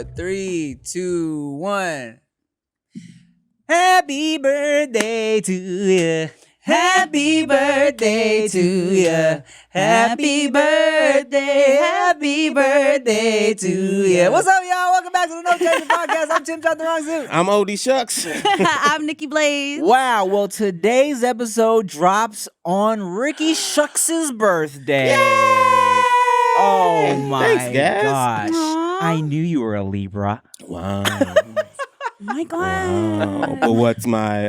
3, 2, 1. Happy birthday to you. Happy birthday to you. Happy birthday to you. What's up, y'all? Welcome back to the No Chaser Podcast. I'm Chantarangsu. I'm OD Shucks. I'm Nikki Blades. Wow. Well, today's episode drops on Ricky Shucks' birthday. Yay! Oh my Thanks, guys. gosh. Aww. I knew you were a Libra. Wow. Oh my God. Wow. But what's my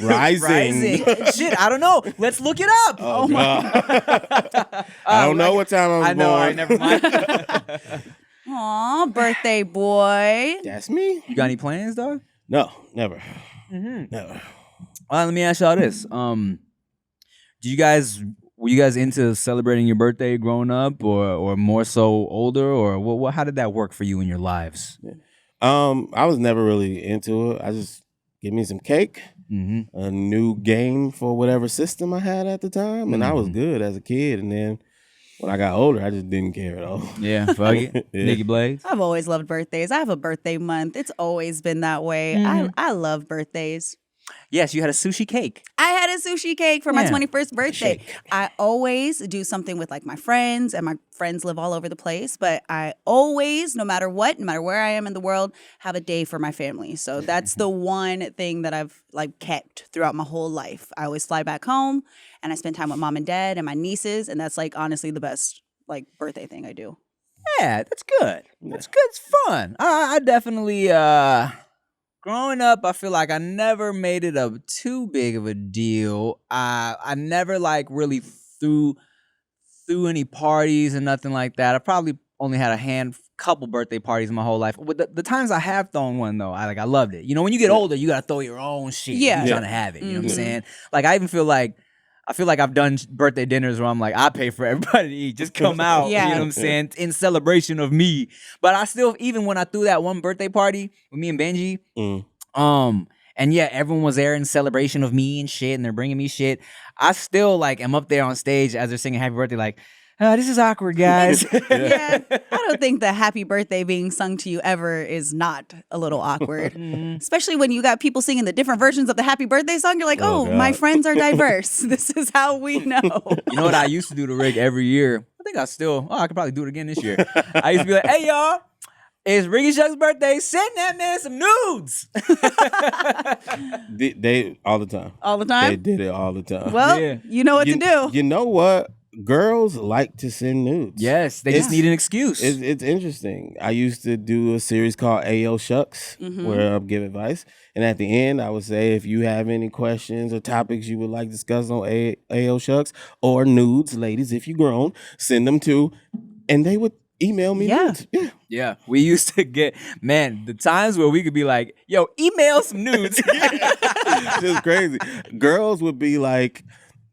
rising? Shit, I don't know. Let's look it up. Oh my. I don't know what time I was I know. born. All right, never mind. Aw, birthday boy. That's me? You got any plans, dog? No, never. Mm-hmm. Never. Let me ask y'all this. Were you guys into celebrating your birthday growing up, or more so older, or how did that work for you in your lives? I was never really into it. I just give me some cake, a new game for whatever system I had at the time, and I was good as a kid. And then when I got older, I just didn't care at all. Yeah, fuck it. Yeah. Nikki Blades. I've always loved birthdays. I have a birthday month. It's always been that way. I love birthdays. Yes, you had a sushi cake. I had a sushi cake for my Yeah. 21st birthday. I always do something with like my friends, and my friends live all over the place, but I always, no matter what, no matter where I am in the world, have a day for my family. So that's the one thing that I've like kept throughout my whole life. I always fly back home and I spend time with mom and dad and my nieces, and that's like honestly the best like birthday thing I do. Yeah, that's good. That's good. It's fun. I definitely, growing up, I feel like I never made it a too big of a deal. I never like really threw any parties and nothing like that. I probably only had a couple birthday parties in my whole life. But the times I have thrown one though, I loved it. You know, when you get older, you gotta throw your own shit. Yeah. You're trying to have it. You know what I'm saying? Like I even feel like I've done birthday dinners where I'm like, I pay for everybody to eat. Just come out. Yeah. You know what I'm saying? In celebration of me. But I still, even when I threw that one birthday party with me and Benji, and yeah, everyone was there in celebration of me and shit, and they're bringing me shit. I still like am up there on stage as they're singing happy birthday, like, this is awkward, guys. Yeah, I don't think the happy birthday being sung to you ever is not a little awkward. Especially when you got people singing the different versions of the happy birthday song. You're like, oh, my friends are diverse. This is how we know. You know what I used to do to Rick every year? I think I could probably do it again this year. I used to be like, hey, y'all. It's Ricky Shucks' birthday. Send that man some nudes. They all the time. All the time? They did it all the time. Well, Yeah. you know what to do. You know what? Girls like to send nudes. Yes, they just need an excuse. It's interesting. I used to do a series called Ayo Shucks, where I give advice. And at the end, I would say, if you have any questions or topics you would like discussed on Ayo Shucks or nudes, ladies, if you're grown, send them to, and they would email me nudes. Yeah. Yeah, we used to get, man, the times where we could be like, yo, email some nudes. Just crazy. Girls would be like,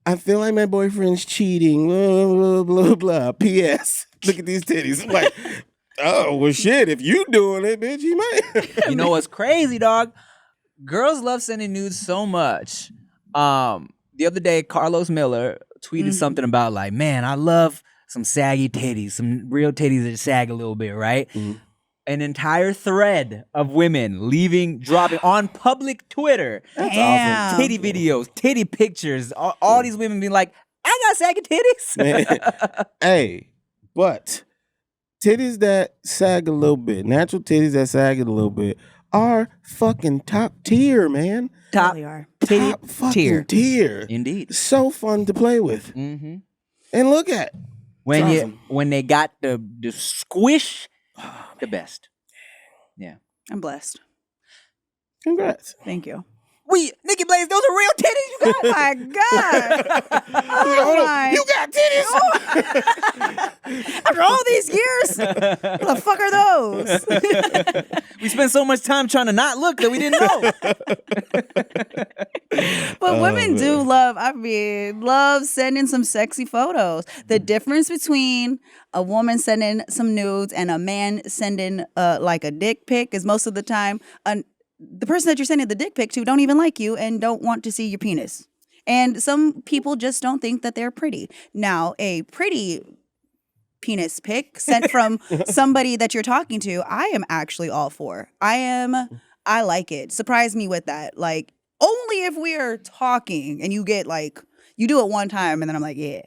I feel like my boyfriend's cheating, blah, blah, blah, blah. P.S. Look at these titties. I'm like, oh, well, shit, if you doing it, bitch, you might. You know what's crazy, dog? Girls love sending nudes so much. The other day, Carlos Miller tweeted something about like, man, I love some saggy titties, some real titties that sag a little bit, right? An entire thread of women dropping on public Twitter. That's Damn. awesome. Titty videos, titty pictures, all these women being like, I got saggy titties. Man. Hey, but titties that sag a little bit, natural titties that sag a little bit, are fucking top tier, man. Top Really are. titty Top fucking tier. Indeed. So fun to play with. Mm-hmm. And look at. When they got the squish, the best. Yeah. I'm blessed. Congrats. Thank you. Nikki Blades, those are real titties you got. Oh my God. Hold on. my- You got titties. After all these years, what the fuck are those? We spent so much time trying to not look that we didn't know. But women do love sending some sexy photos. The difference between a woman sending some nudes and a man sending like a dick pic is most of the time the person that you're sending the dick pic to don't even like you and don't want to see your penis. And some people just don't think that they're pretty. Now, a pretty penis pic sent from somebody that you're talking to, I am actually all for. I like it. Surprise me with that. Like, only if we are talking and you get like, you do it one time and then I'm like, yeah.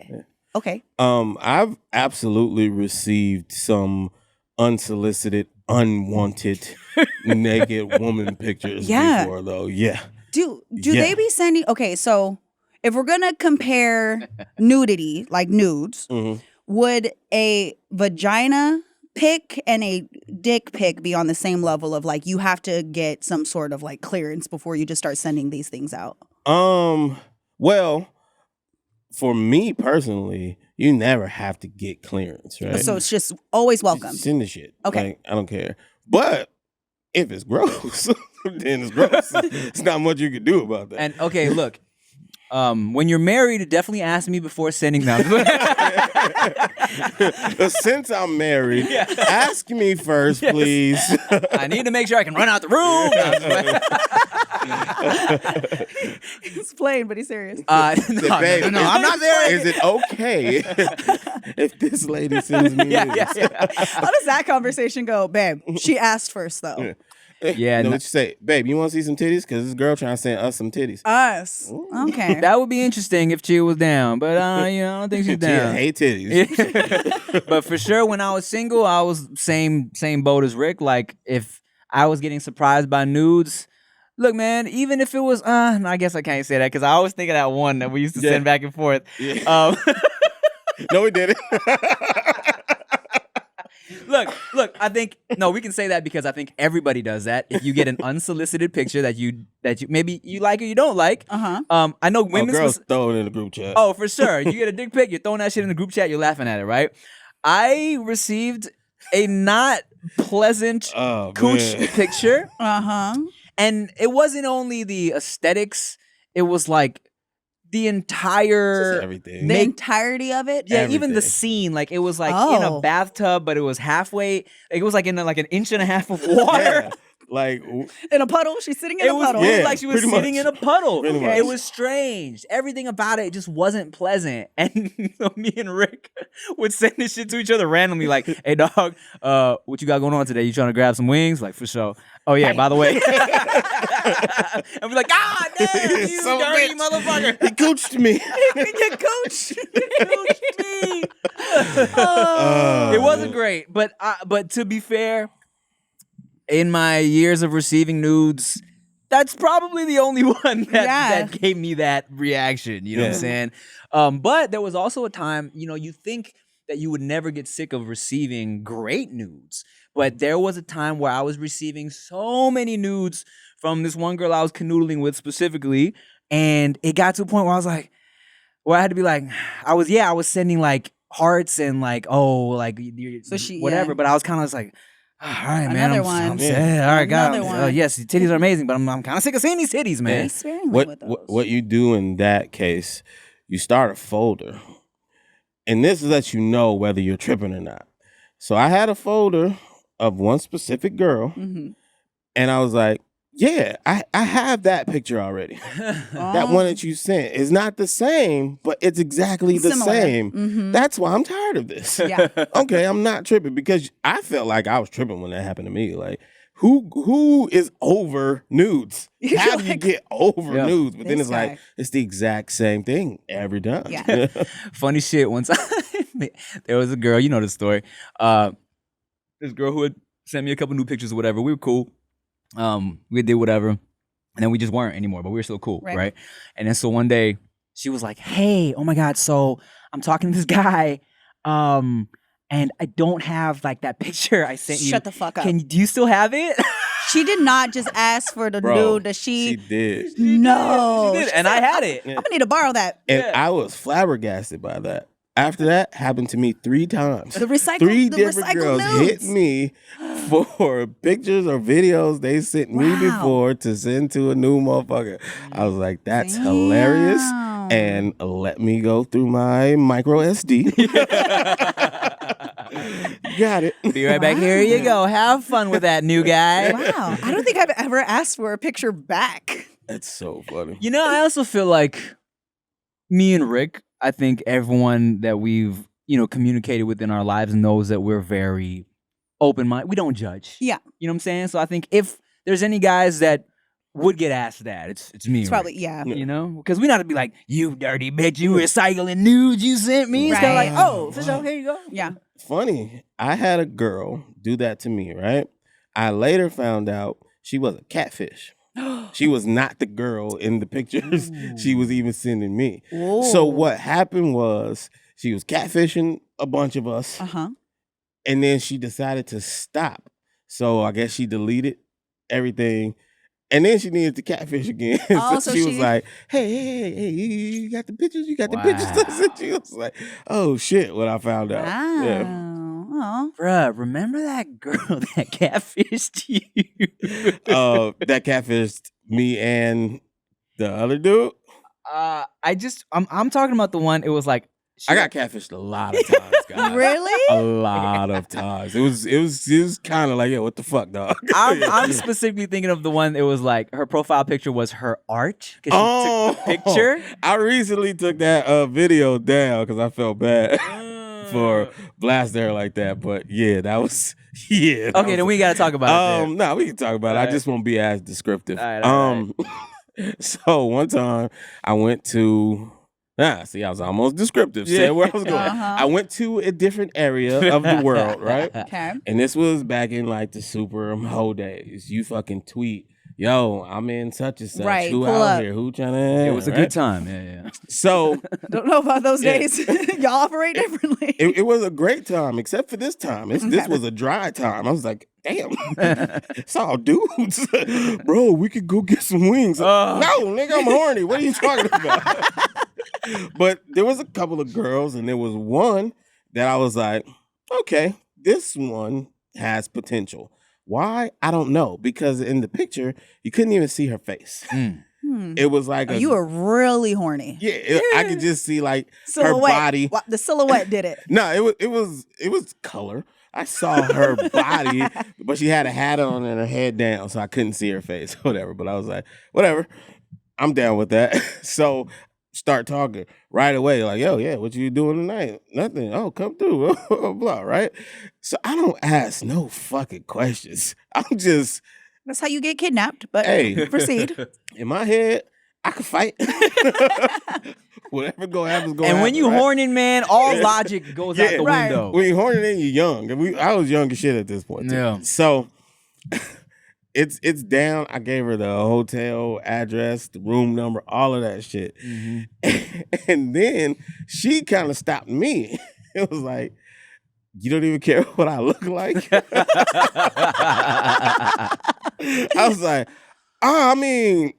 Okay. I've absolutely received some unsolicited, unwanted, naked woman pictures before, though. Yeah. Do they be sending? Okay, so if we're gonna compare nudity, like nudes, would a vagina pic and a dick pic be on the same level of like you have to get some sort of like clearance before you just start sending these things out? Well, for me personally, you never have to get clearance, right? So it's just always welcome. Just send the shit. Okay. Like, I don't care. But if it's gross, then it's gross. It's not much you can do about that. And okay, look, when you're married, definitely ask me before sending them. Since I'm married, ask me first, please. I need to make sure I can run out the room. He's playing, but he's serious. No, I'm not there. Is it okay if this lady sends me this? How does that conversation go, babe? She asked first, though. Yeah, what you say, babe? You want to see some titties? Because this girl trying to send us some titties. Us, okay. That would be interesting if Chia was down, but I don't think she's down. Chia hate titties. But for sure, when I was single, I was same boat as Rick. Like if I was getting surprised by nudes. Look, man, even if it was, I guess I can't say that because I always think of that one that we used to send back and forth. Yeah. No, we didn't. Look, I think, no, we can say that because I think everybody does that. If you get an unsolicited picture that you maybe you like or you don't like. I know women. Girls throw it in the group chat. Oh, for sure. You get a dick pic, you're throwing that shit in the group chat, you're laughing at it, right? I received a not pleasant Cooch picture. And it wasn't only the aesthetics, it was like the entire just everything. The entirety of it? Yeah, even the scene. Like it was like in a bathtub, but it was halfway. Like, it was like in like an inch and a half of water. Yeah. Like in a puddle? She's sitting in a puddle. It was like she was sitting in a puddle. Okay. It was strange. Everything about it just wasn't pleasant. And so me and Rick would send this shit to each other randomly, like, hey dog, what you got going on today? You trying to grab some wings? Like, for sure. Oh yeah, by the way. And we're like, God damn, you dirty motherfucker. He coached me. You coached me. It wasn't great, but to be fair, in my years of receiving nudes, that's probably the only one that gave me that reaction. You know what I'm saying? But there was also a time, you think that you would never get sick of receiving great nudes. But there was a time where I was receiving so many nudes from this one girl I was canoodling with specifically. And it got to a point where I was like, where I had to be like, I was sending like hearts and like, so she, whatever. But I was kind of like, all right, man. I'm sad. All right, God. Yes, titties are amazing, but I'm kind of sick of seeing these titties, man. What you do in that case, you start a folder. And this lets you know whether you're tripping or not. So I had a folder of one specific girl, and I was like, yeah, I have that picture already. That one that you sent is not the same, but it's exactly the same. That's why I'm tired of this. Yeah. Okay, I'm not tripping because I felt like I was tripping when that happened to me. Like, who is over nudes? How do you get over nudes? But then it's like, it's the exact same thing every time. Yeah. Funny shit. One time, there was a girl, you know the story. This girl who had sent me a couple new pictures or whatever. We were cool. We did whatever. And then we just weren't anymore, but we were still cool, right? And then so one day, she was like, hey, oh my God, so I'm talking to this guy, and I don't have like that picture I sent you. Shut the fuck up. Do you still have it? She did not just ask for the nude that she did. No. She did, and I had it. I'm gonna need to borrow that. And I was flabbergasted by that. After that, happened to me 3 times. Three different girls nudes. hit me for pictures or videos they sent me before to send to a new motherfucker. I was like, that's hilarious. And let me go through my micro SD. Got it. Be right back. Here you go. Have fun with that, new guy. Wow. I don't think I've ever asked for a picture back. That's so funny. I also feel like me and Rick, I think everyone that we've communicated within our lives knows that we're very open-minded. We don't judge. Yeah. You know what I'm saying? So I think if there's any guys that would get asked that, it's me. It's probably, yeah. Because we not to be like, you dirty bitch, you recycling nudes you sent me. It's kind of like, oh, for sure, here you go. Yeah. Funny, I had a girl do that to me, right? I later found out she was a catfish. She was not the girl in the pictures she was even sending me. Ooh. So what happened was she was catfishing a bunch of us. And then she decided to stop. So I guess she deleted everything. And then she needed to catfish again. So she was like, hey, you got the pictures? You got the pictures? She was like, oh, shit, what I found out. Wow. Yeah. Oh. Bruh, remember that girl that catfished you? That catfished me and the other dude? I'm talking about the one, it was like, I got catfished a lot of times, guys. Really? A lot of times. It was kind of like, yeah, what the fuck, dog? I'm specifically thinking of the one. It was like her profile picture was her art. She took the picture. I recently took that video down because I felt bad for blasting her like that. But yeah, that was Okay, then we gotta talk about it. No, we can talk about it. I just won't be as descriptive. All right. So one time I went to. See, I was almost descriptive, saying where I was going. I went to a different area of the world, right? Okay. And this was back in like the super hoe days. You fucking tweet, yo, I'm in such and such. Right, Who pull out up. here? Who trying to? It was a good time. Yeah. So Don't know about those days. Y'all operate differently. it was a great time, except for this time. This was a dry time. I was like, damn, it's all dudes. Bro, we could go get some wings. No, nigga, I'm horny. What are you talking about? But there was a couple of girls, and there was one that I was like, okay, this one has potential. Why? I don't know. Because in the picture, you couldn't even see her face. It was like you were really horny. Yeah, I could just see like Silhouette. her body. The silhouette did it. No, it was color. I saw her body, but she had a hat on and her head down, so I couldn't see her face, whatever. But I was like, whatever, I'm down with that. So start talking right away, like, yo, yeah, what you doing tonight? Nothing. Oh, come through, blah, blah, blah, right? So I don't ask no fucking questions. I'm just. That's how you get kidnapped, but proceed. In my head, I could fight. Whatever gonna happen is gonna happen. And when you horning, man, all logic goes out the window. When you're horning, then you're young. I was young as shit at this point. Yeah. So it's down. I gave her the hotel address, the room number, all of that shit. And then she kind of stopped me. It was like, you don't even care what I look like? I was like, I mean,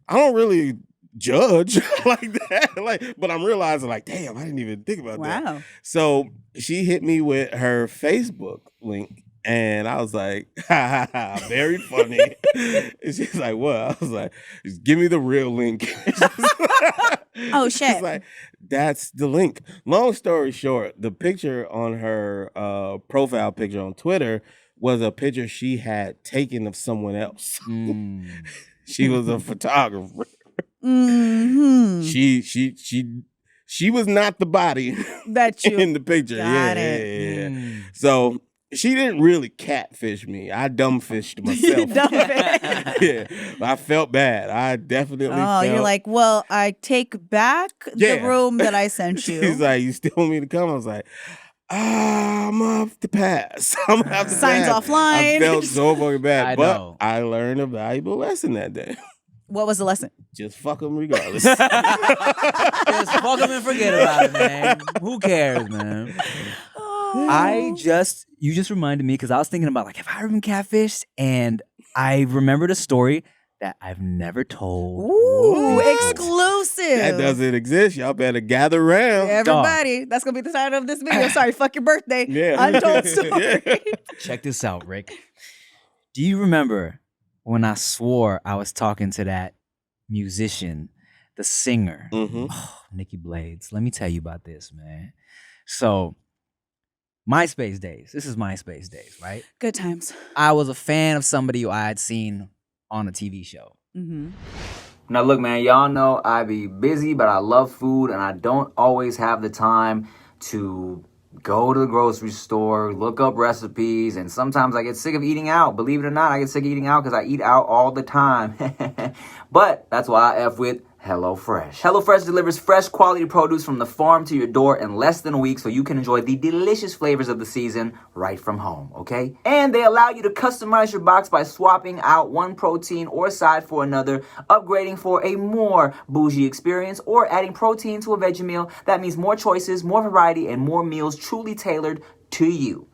I don't really judge like that. But I'm realizing, like, damn, I didn't even think about that. Wow. So she hit me with her Facebook link. And I was like, ha, ha, ha, very funny. And she's like, what? I was like, just give me the real link. Oh, shit. She's like, that's the link. Long story short, the picture on her profile picture on Twitter was a picture she had taken of someone else. She was a photographer. She was not the body that you in the picture. Got yeah, it. yeah, yeah. So she didn't really catfish me. I dumbfished myself. Yeah, I felt bad. I definitely felt. You're like, well, I take back the room that I sent you. He's like, you still want me to come? I was like, I'm off the pass. I'm gonna have to Signs pass. offline. I felt so fucking bad, know. I learned a valuable lesson that day. What was the lesson? Just fuck them regardless. Just fuck them and forget about it, man. Who cares, man? You just reminded me, because I was thinking about, like, have I ever been catfished? And I remembered a story that I've never told. Ooh, exclusive. That doesn't exist. Y'all better gather around. Everybody, that's going to be the title of this video. Sorry, fuck your birthday. Yeah. Untold story. Check this out, Rick. Do you remember when I swore I was talking to that musician, the singer, Nikki Blades? Let me tell you about this, man. So, MySpace days. This is MySpace days, right? Good times. I was a fan of somebody who I had seen on a TV show. Now, look, man, y'all know I be busy, but I love food, and I don't always have the time to go to the grocery store, look up recipes, and sometimes I get sick of eating out. Believe it or not, I get sick of eating out because I eat out all the time. But that's why I F with HelloFresh. HelloFresh delivers fresh quality produce from the farm to your door in less than a week so you can enjoy the delicious flavors of the season right from home, okay? And they allow you to customize your box by swapping out one protein or side for another, upgrading for a more bougie experience, or adding protein to a veggie meal. That means more choices, more variety, and more meals truly tailored to you.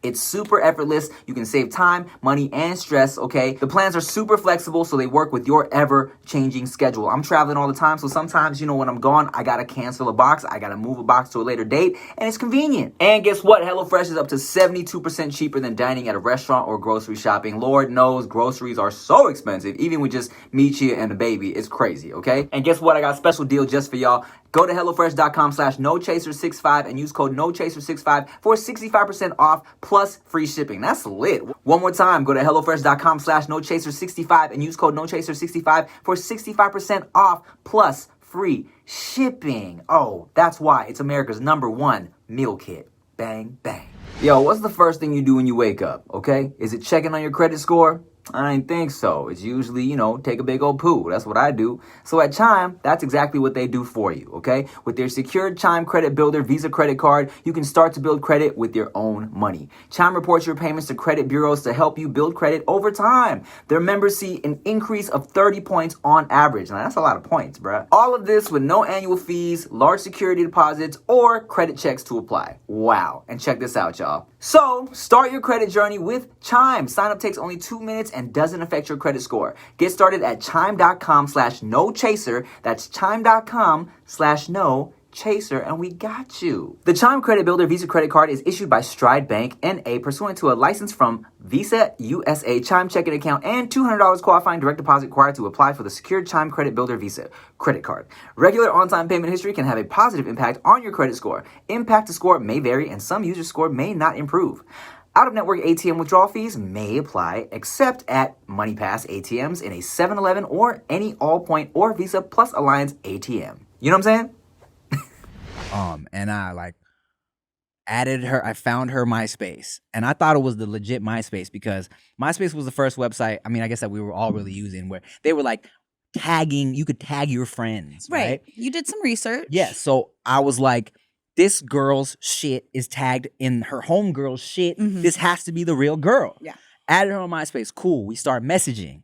It's super effortless. You can save time, money, and stress, okay? The plans are super flexible, so they work with your ever-changing schedule. I'm traveling all the time, so sometimes, when I'm gone, I gotta cancel a box. I gotta move a box to a later date, and it's convenient. And guess what? HelloFresh is up to 72% cheaper than dining at a restaurant or grocery shopping. Lord knows groceries are so expensive, even with just me, Chia, and the baby. It's crazy, okay? And guess what? I got a special deal just for y'all. Go to HelloFresh.com/NoChaser65 and use code NoChaser65 for 65% off plus free shipping. That's lit. One more time, go to HelloFresh.com/NoChaser65 and use code NoChaser65 for 65% off plus free shipping. Oh, that's why it's America's #1 meal kit. Bang, bang. Yo, what's the first thing you do when you wake up, okay? Is it checking on your credit score? I didn't think so. It's usually, take a big old poo. That's what I do. So at Chime, that's exactly what they do for you, okay? With their secured Chime Credit Builder Visa credit card, you can start to build credit with your own money. Chime reports your payments to credit bureaus to help you build credit over time. Their members see an increase of 30 points on average. Now, that's a lot of points, bruh. All of this with no annual fees, large security deposits, or credit checks to apply. Wow. And check this out, y'all. So, start your credit journey with Chime. Sign up takes only 2 minutes and doesn't affect your credit score. Get started at chime.com/nochaser. That's chime.com/nochaser, and we got you. The Chime Credit Builder Visa Credit Card is issued by Stride Bank N.A. pursuant to a license from Visa USA Chime checking account and $200 qualifying direct deposit required to apply for the secured Chime Credit Builder Visa credit card. Regular on-time payment history can have a positive impact on your credit score. Impact to score may vary, and some users' score may not improve. Out-of-network ATM withdrawal fees may apply, except at MoneyPass ATMs in a 7-Eleven or any Allpoint or Visa Plus Alliance ATM. You know what I'm saying? And I added her. I found her MySpace, and I thought it was the legit MySpace because MySpace was the first website. I mean, I guess that we were all really using where they were tagging. You could tag your friends, right? You did some research. Yeah. So I was like, this girl's shit is tagged in her homegirl's shit. Mm-hmm. This has to be the real girl. Yeah. Added her on MySpace. Cool. We start messaging.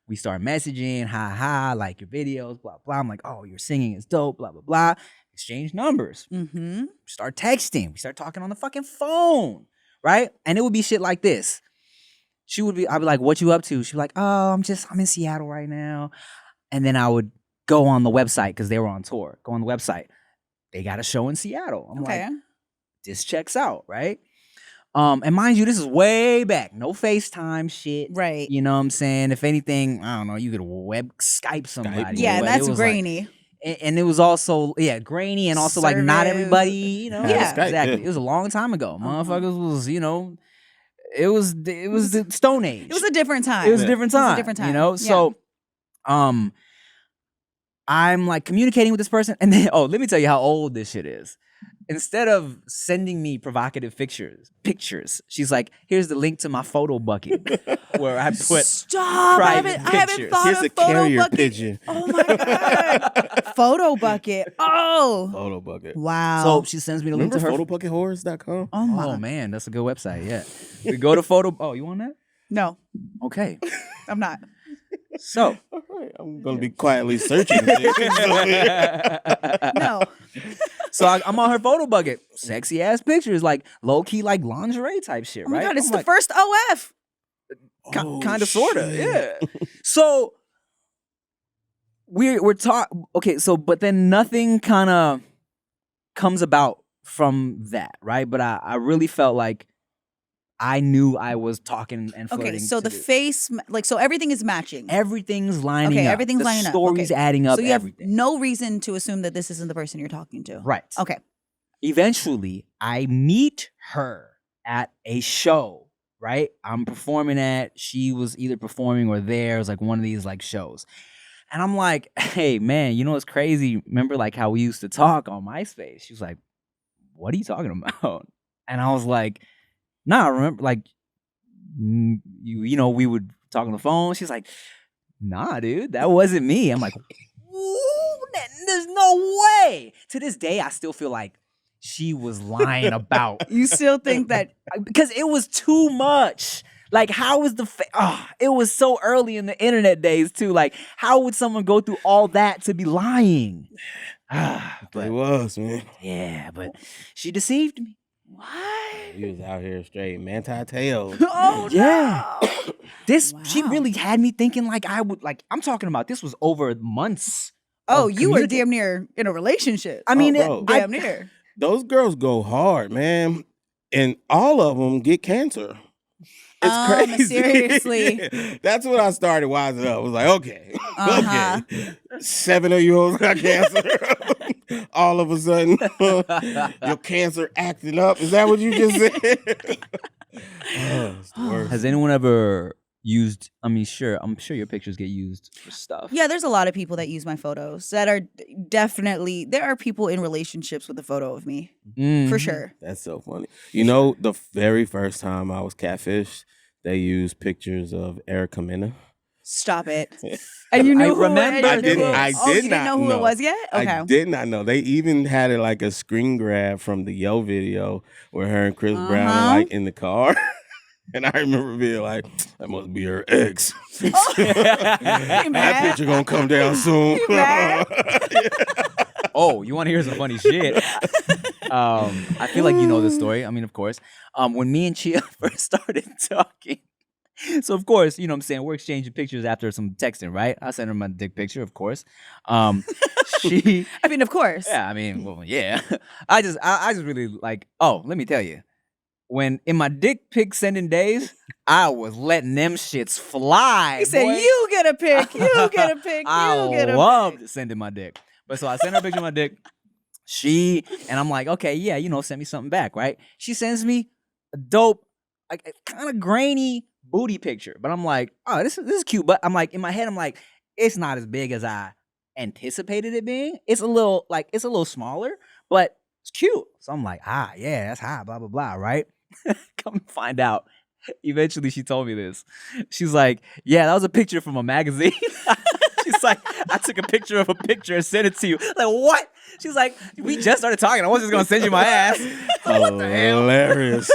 Hi, like your videos, blah, blah. I'm like, oh, your singing is dope, blah, blah, blah. Exchange numbers. Mm-hmm. Start texting. We start talking on the fucking phone, right? And it would be shit like this. I'd be like, what you up to? She'd be like, oh, I'm in Seattle right now. And then I would go on the website because they were on tour. Go on the website. They got a show in Seattle. I'm like, this checks out, right? And mind you, this is way back. No FaceTime shit. Right. You know what I'm saying? If anything, I don't know, you could web Skype somebody. Yeah, that's grainy. And it was also, grainy and also not everybody, Yeah. Exactly. Yeah. It was a long time ago. Motherfuckers was, it was the Stone Age. It was a different time. It was a different time. So I'm communicating with this person, and then let me tell you how old this shit is. Instead of sending me provocative pictures, she's like, "Here's the link to my photo bucket where I put Stop! I haven't thought Here's of a photo carrier bucket. pigeon. Oh my god! Photo bucket. Oh. Photo bucket. Wow. So she sends me the link to her. photobuckethorrors.com? Oh man, that's a good website. Yeah, we go to photo. Oh, you want that? No, Okay. I'm not. So All right, I'm going to be quietly searching. No. So I'm on her photo bucket. Sexy ass pictures, low key, lingerie type shit, Oh my right? god! It's I'm the first OF. Kind of, sort of, yeah. So we're talking. Okay, so but then nothing kind of comes about from that, right? But I really felt like I knew I was talking and flirting. Okay, so the face, so everything is matching. Everything's lining up. Everything's lining up. Stories Okay. adding up. So you have everything. no reason to assume that this isn't the person you're talking to. Right. Okay. Eventually, I meet her at a show, right? I'm performing at, she was either performing or there. It was one of these shows. And I'm like, hey, man, you know what's crazy? Remember how we used to talk on MySpace? She was like, what are you talking about? And I was like, nah, I remember, like, you know, we would talk on the phone. She's like, nah, dude, that wasn't me. I'm like, there's no way. To this day, I still feel like she was lying about. You still think that? Because it was too much. Like, how was it was so early in the internet days, too. Like, how would someone go through all that to be lying? But it was, man. Yeah, but she deceived me. What? He was out here straight manti-tails. Oh, Yeah. no. She Wow. really had me thinking like I would, like, I'm talking about this was over months. Oh, of you were communica- damn near in a relationship. I mean, bro. Damn near. Those girls go hard, man. And all of them get cancer. It's crazy. Seriously. That's when I started wising up. I was like, okay. Uh-huh. Okay. 7 of you got cancer. All of a sudden, your cancer acting up. Is that what you just said? It's the worst. Has anyone ever used? I mean, I'm sure your pictures get used for stuff. Yeah, there's a lot of people that use my photos that are definitely, there are people in relationships with a photo of me, Mhm. for sure. That's so funny. You know, the very first time I was catfished, they used pictures of Erica Mena. Stop it. And you knew who remember and you knew who- I oh, did you not didn't know who know. it was yet? Okay. I did not know. They even had it like a screen grab from the Yo video where her and Chris Brown are like in the car. And I remember being like, that must be her ex. That mad? picture gonna come down soon. You mad? Oh, you want to hear some funny shit? I feel like you know this story. I mean, of course. When me and Chia first started talking, so of course, you know what I'm saying, we're exchanging pictures after some texting, right? I sent her my dick picture, of course. She, I mean, of course. yeah, I mean, well, yeah. I just really like. Oh, let me tell you, when in my dick pic sending days, I was letting them shits fly. He said, boy. you get a pic, you get a pic, I you get a loved pic. sending my dick. But so I sent her a picture of my dick. And I'm like, okay, yeah, you know, send me something back, right? She sends me a dope, like kind of grainy booty picture. But I'm like, oh, this is cute. But I'm like, in my head, I'm like, it's not as big as I anticipated it being. It's a little smaller, but it's cute. So I'm like, yeah, that's hot, blah, blah, blah, right? Come find out. Eventually she told me this. She's like, yeah, that was a picture from a magazine. She's like, I took a picture of a picture and sent it to you. Like, what? She's like, we just started talking. I wasn't just gonna send you my ass. Like, what the hell? Hilarious.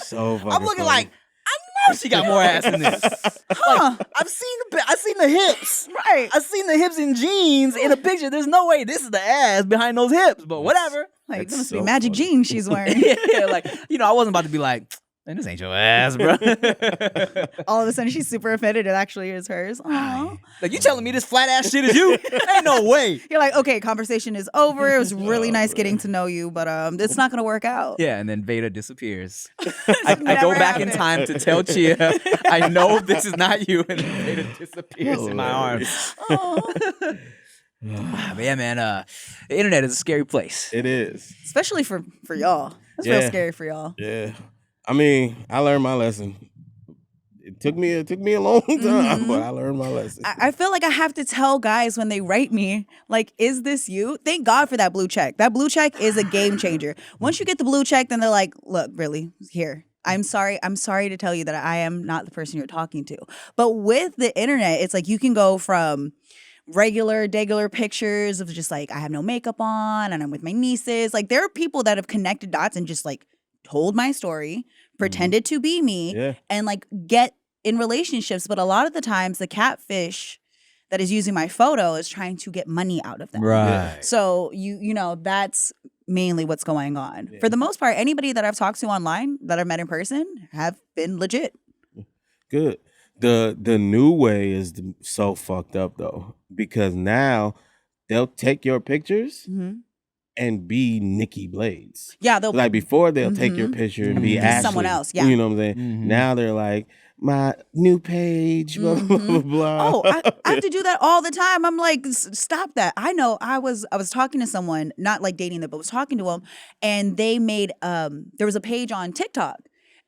So fucking I'm looking funny. like, I know she got more ass than this. Huh. Like, I've seen the hips. Right. I've seen the hips in jeans in a picture. There's no way this is the ass behind those hips, but whatever. Like, That's that must so be magic funny. jeans she's wearing. Yeah, like, you know, I wasn't about to be like, man, this ain't your ass, bro. All of a sudden, she's super offended. It actually is hers. Aw. Like, you telling me this flat ass shit is you? Ain't no way. You're like, okay, conversation is over. It was really nice getting to know you, but it's not gonna work out. Yeah, and then Veda disappears. I go Never back in happened. time to tell Chia, I know this is not you, and then Veda disappears in my arms. Aw. But yeah, man, the internet is a scary place. It is. Especially for y'all. It's real scary for y'all. Yeah. I mean, I learned my lesson. It took me a long time, but I learned my lesson. I feel like I have to tell guys when they write me, like, is this you? Thank God for that blue check. That blue check is a game changer. Once you get the blue check, then they're like, look, really, here. I'm sorry to tell you that I am not the person you're talking to. But with the internet, it's like you can go from regular pictures of just like, I have no makeup on and I'm with my nieces. Like, there are people that have connected dots and just like told my story, pretended to be me, Yeah. and like get in relationships. But a lot of the times the catfish that is using my photo is trying to get money out of them. Right. So you know, that's mainly what's going on. For the most part, anybody that I've talked to online that I've met in person have been legit. Good. The new way is so fucked up though, because now they'll take your pictures and be Nikki Blades. Yeah, they'll Like before, they'll take your picture and be Be Ashley. someone else, yeah. You know what I'm saying? Now they're like, my new page, blah, blah, blah, blah. Oh, I have to do that all the time. I'm like, stop that. I know I was talking to someone, not like dating them, but was talking to them, and they made there was a page on TikTok.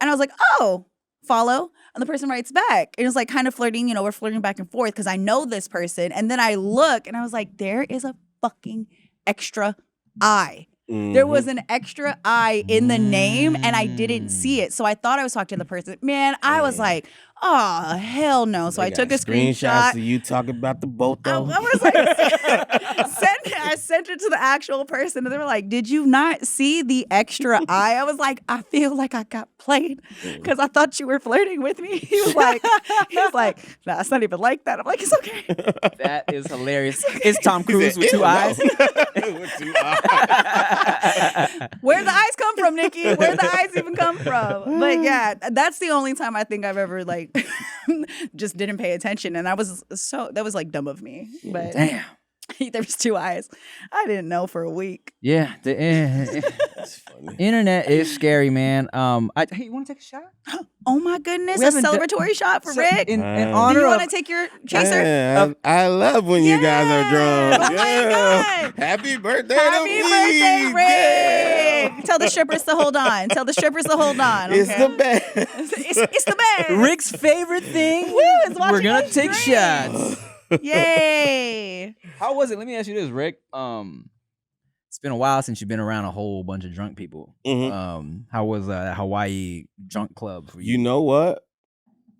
And I was like, oh, follow. And the person writes back. And it's like kind of flirting, you know, we're flirting back and forth because I know this person. And then I look and I was like, there is a fucking extra eye There was an extra I in the name, and I didn't see it. So I thought I was talking to the person. Man, I was like, oh, hell no. So I took a screenshot. Of you talking about the boat, though. I was like, I sent it to the actual person, and they were like, did you not see the extra I? I was like, I feel like I got played because I thought you were flirting with me. He was like, nah, it's not even like that. I'm like, it's okay. That is hilarious. It's Tom Cruise with two eyes. With 2 eyes. Where the eyes come from, Nikki? Where the eyes even come from? But yeah, that's the only time I think I've ever like just didn't pay attention, and that was like dumb of me. But Damn. there was 2 eyes. I didn't know for a week. Yeah, That's funny. internet is scary, man. Hey, you want to take a shot? Oh my goodness, We a haven't done- celebratory shot for So, Rick. in Do honor you of want to take your chaser? Yeah, I love when you guys are drunk. Oh my God. Happy birthday Happy to birthday, me. Rick! Yeah. Tell the strippers to hold on. Tell the strippers to hold on. Okay? It's the best. It's the best. Rick's favorite thing. is watching We're gonna us take drink. shots. Yay! How was it? Let me ask you this, Rick. It's been a while since you've been around a whole bunch of drunk people. Mhm. How was Hawaii drunk club for you? You know what?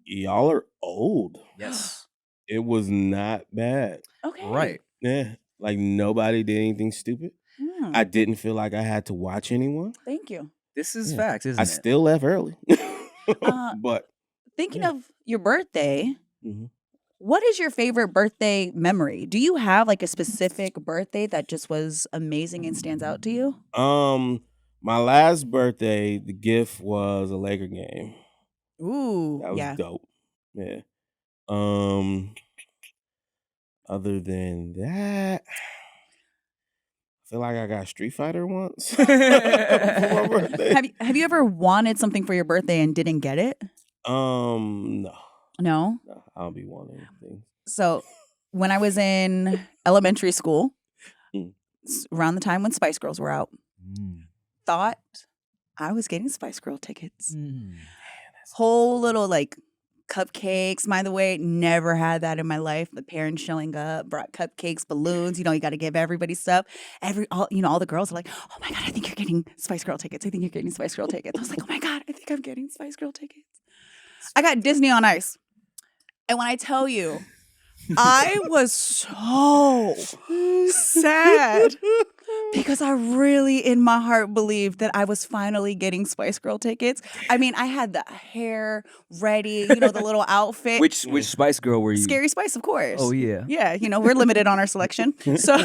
Y'all are old. Yes. It was not bad. Okay. Right. Yeah. Like nobody did anything stupid. Hmm. I didn't feel like I had to watch anyone. Thank you. This is Yeah. facts, isn't I it? still left early. But Thinking Yeah. of your birthday, Mhm. what is your favorite birthday memory? Do you have like a specific birthday that just was amazing and stands out to you? my last birthday, the gift was a Laker game. Ooh, That was yeah. dope. Yeah. Other than that, I feel like I got Street Fighter once for my birthday. Have you ever wanted something for your birthday and didn't get it? No, No. I don't be wanting anything. So when I was in elementary school, Mm. around the time when Spice Girls were out, Mm. thought I was getting Spice Girl tickets. Mm. Whole little like cupcakes. By the way, never had that in my life. The parents showing up, brought cupcakes, balloons. You know, you got to give everybody stuff. All the girls are like, "Oh my God, I think you're getting Spice Girl tickets. I think you're getting Spice Girl tickets." I was like, "Oh my God, I think I'm getting Spice Girl tickets." I got Disney on Ice, and when I tell you, I was so sad because I really, in my heart, believed that I was finally getting Spice Girl tickets. I mean, I had the hair ready, the little outfit. Which Spice Girl were you? Scary Spice, of course. Oh yeah. Yeah, we're limited on our selection. So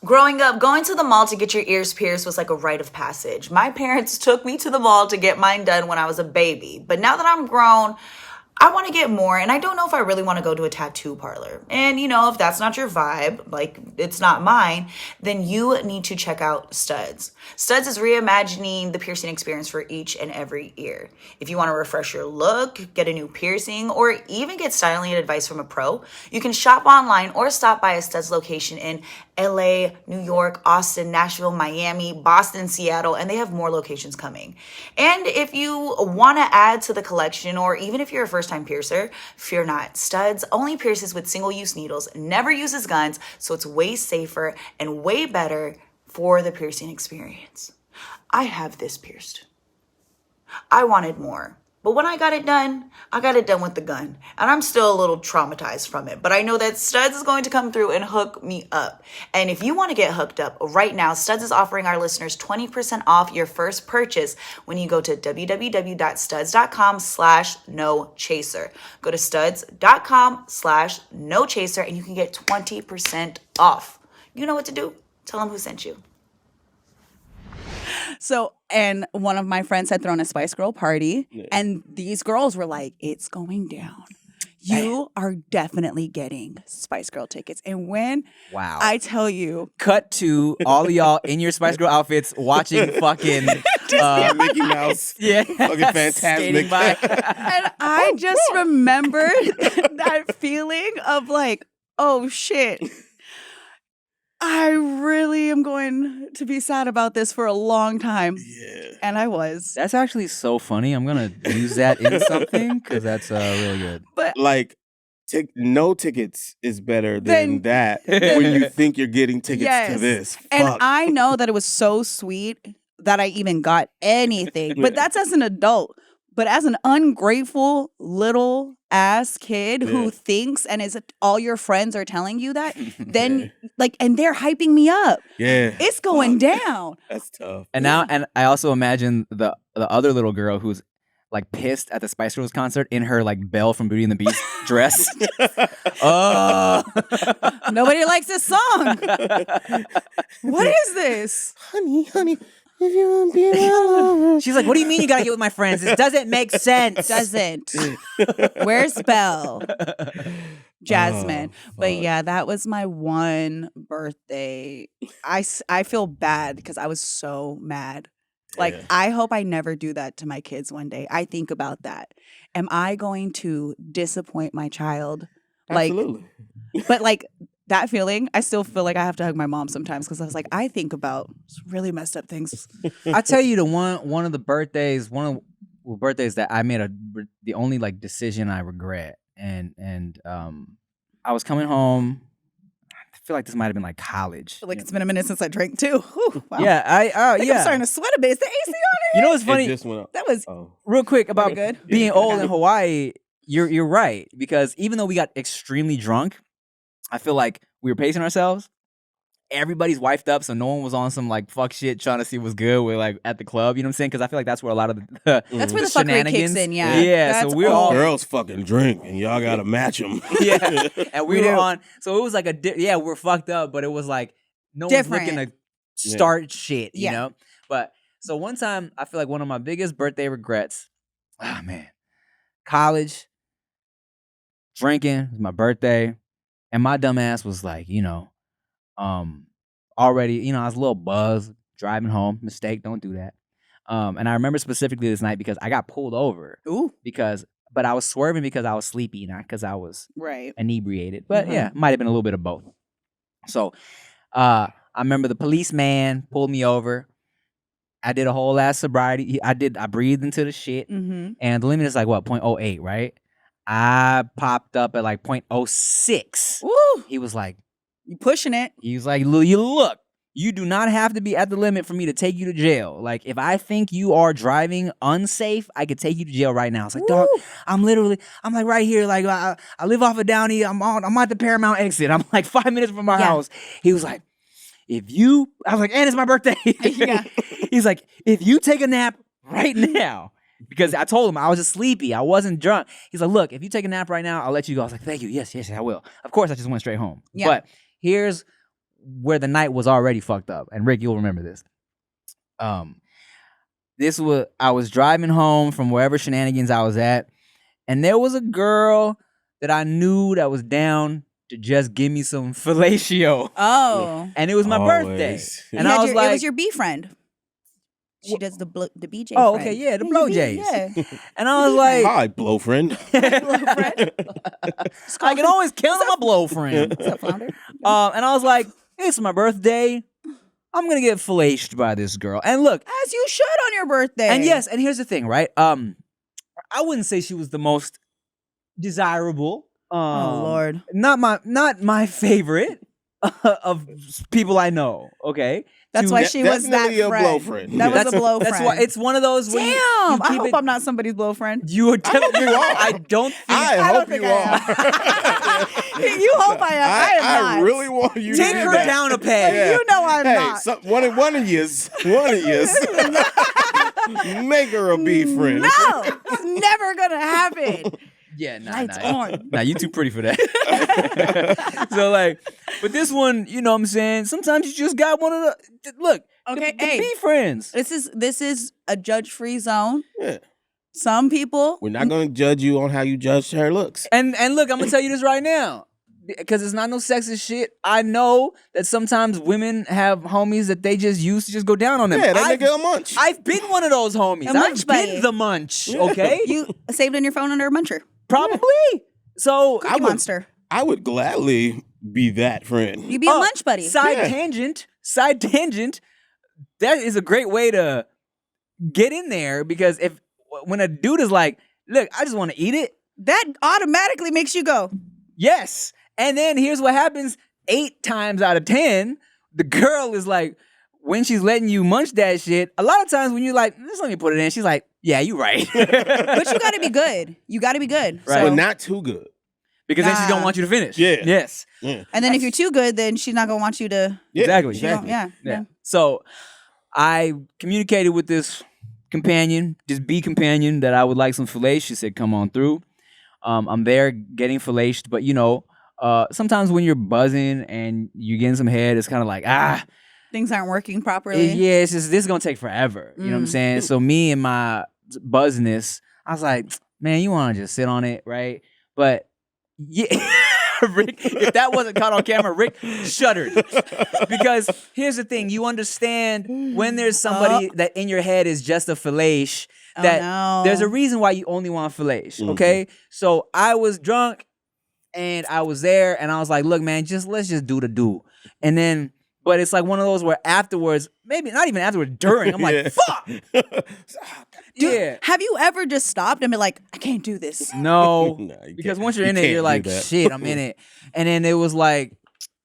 Growing up, going to the mall to get your ears pierced was like a rite of passage. My parents took me to the mall to get mine done when I was a baby. But now that I'm grown, I want to get more, and I don't know if I really want to go to a tattoo parlor. And, if that's not your vibe, like it's not mine, then you need to check out Studs. Studs is reimagining the piercing experience for each and every ear. If you want to refresh your look, get a new piercing, or even get styling advice from a pro, you can shop online or stop by a Studs location in LA, New York, Austin, Nashville, Miami, Boston, Seattle, and they have more locations coming. And if you want to add to the collection, or even if you're a first-time piercer, fear not. Studs only pierces with single-use needles, never uses guns, so it's way safer and way better for the piercing experience. I have this pierced. I wanted more. But when I got it done with the gun. And I'm still a little traumatized from it. But I know that Studs is going to come through and hook me up. And if you want to get hooked up right now, Studs is offering our listeners 20% off your first purchase when you go to www.studs.com/nochaser. Go to studs.com/nochaser and you can get 20% off. You know what to do. Tell them who sent you. So, and one of my friends had thrown a Spice Girl party, and these girls were like, "It's going down. You are definitely getting Spice Girl tickets." And when Wow. I tell you, Cut to all of y'all in your Spice Girl outfits watching fucking Mickey Mouse. yeah, Fucking fantastic. skating by. and I just remembered that feeling of like, oh shit. I really am going to be sad about this for a long time. Yeah. And I was. That's actually so funny. I'm gonna use that in something because that's really good. But Like, No tickets is better than that when you think you're getting tickets to this. And Fuck. I know that it was so sweet that I even got anything. But that's as an adult. But as an ungrateful little ass kid who thinks and is all your friends are telling you that, then and they're hyping me up. Yeah. It's going down. That's tough. And now, and I also imagine the other little girl who's like pissed at the Spice Girls concert in her like Belle from Beauty and the Beast dress. Oh, Nobody likes this song. What is this? Honey, if you want to be my lover. she's like, what do you mean you gotta get with my friends? This doesn't make sense. Doesn't. Where's Belle? Jasmine. But yeah, that was my one birthday. I feel bad because I was so mad. Like, I hope I never do that to my kids one day. I think about that. Am I going to disappoint my child? Absolutely. But like that feeling, I still feel like I have to hug my mom sometimes because I was like, I think about really messed up things. I tell you, one of the birthdays that I made the only like decision I regret, and I was coming home. I feel like this might have been like college. Like it's been a minute since I drank too. Whew, wow. Yeah, I think I'm starting to sweat a bit. Is the AC on You know what's It funny? just went up. That was Real quick about good. being old in Hawaii. You're right, because even though we got extremely drunk, I feel like we were pacing ourselves. Everybody's wifed up, so no one was on some like fuck shit trying to see what's good with like at the club. You know what I'm saying? Because I feel like that's where a lot of That's where the fuckery shenanigans kicks in. Yeah, Yeah, That's so we're all Girls fucking drink, and y'all gotta match them. yeah, and we We were do. on. So it was like we're fucked up, but it was like no Different. one's looking to start shit, you Yeah. know. But so one time, I feel like one of my biggest birthday regrets. Ah man, college, drinking. It was my birthday, and my dumb ass was like, already, I was a little buzzed driving home. Mistake, don't do that. And I remember specifically this night because I got pulled over. Ooh, But I was swerving because I was sleepy, not because I was right. inebriated. But yeah, might have been a little bit of both. So I remember the policeman pulled me over. I did a whole ass sobriety. I breathed into the shit. Mm-hmm. And the limit is like what, 0.08, right? I popped up at like 0.06. Woo, He was like, you pushing it? look, you do not have to be at the limit for me to take you to jail. Like, if I think you are driving unsafe, I could take you to jail right now. It's like, dog, I'm like right here. Like, I live off of Downey. I'm at the Paramount exit. I'm like 5 minutes from my house. He was like, I was like, and it's my birthday. Yeah. He's like, if you take a nap right now, because I told him I was just sleepy. I wasn't drunk. He's like, look, if you take a nap right now, I'll let you go. I was like, thank you. Yes, I will. Of course, I just went straight home. Yeah. But here's where the night was already fucked up. And Rick, you'll remember this. I was driving home from wherever shenanigans I was at, and there was a girl that I knew that was down to just give me some fellatio. Oh, And it was my birthday. Always. And I was it like, was your B friend. She does the BJ. oh, friend. okay, yeah, the your blow B- J's. Yeah. And I was like, Hi, blow friend. I can always count on my blow friend. What's up, Flounder? And I was like, it's my birthday. I'm gonna get fellatied by this girl. And look, As you should on your birthday. and yes, and here's the thing, right? I wouldn't say she was the most desirable. Oh Lord. Not my favorite of people I know. Okay, That's why she was that definitely a friend. blow friend. That was a blow That's friend. why it's one of those. Damn. Where you I keep hope it, I'm not somebody's blow friend. You are definitely. you are. I don't think. I don't hope think you I are. You hope I am. I am I not. really want you Take to do her that. down a peg. You know I'm Hey, not. one of yous, make her a B friend. No, it's never gonna happen. Yeah, Lights nah. on. Nah, you too pretty for that. So like, but this one, you know what I'm saying? Sometimes you just got one of the look. Okay, the hey. be friends. This is a judge-free zone. Yeah. Some people. We're not going to judge you on how you judge her looks. And look, I'm gonna tell you this right now, because it's not no sexist shit. I know that sometimes women have homies that they just use to just go down on them. Yeah, that nigga a munch. I've been one of those homies. A munch I've been buddy. the munch. Okay, You saved on your phone under a muncher. probably. So Cookie Monster. I would gladly be that friend. You be a munch buddy. Side Yeah. tangent. That is a great way to get in there, because when a dude is like, look, I just want to eat it. That automatically makes you go. Yes. And then here's what happens 8 times out of 10, the girl is like, when she's letting you munch that shit, a lot of times when you're like, just let me put it in, she's like, yeah, you right. But you got to be good. You got to be good. Right. But So, not too good. Because then she Nah. don't want you to finish. Yeah. Yes. Yeah. and then if you're too good, then she's not going to want you to. Yeah, Exactly. She don't, yeah. Yeah. So I communicated with this companion, this bee companion, that I would like some fillets. She said, come on through. I'm there getting filleted, but sometimes when you're buzzing and you're getting some head, it's kind of like, Things aren't working properly. yeah, it's just, this is going to take forever. You know what I'm saying? So me and my buzziness, I was like, man, you want to just sit on it, right? But yeah, Rick, if that wasn't caught on camera, Rick shuddered. Because here's the thing, you understand when there's somebody that in your head is just a fillet, that no. there's a reason why you only want fillet, okay? So I was drunk and I was there and I was like, look, man, let's just do the do. And then, but it's like one of those where afterwards, maybe not even afterwards, during, I'm like, fuck. Yeah. Have you ever just stopped and been like, I can't do this? No, No, you because can't- once you're you in it, can't you're do like, that. shit, I'm in it. And then it was like,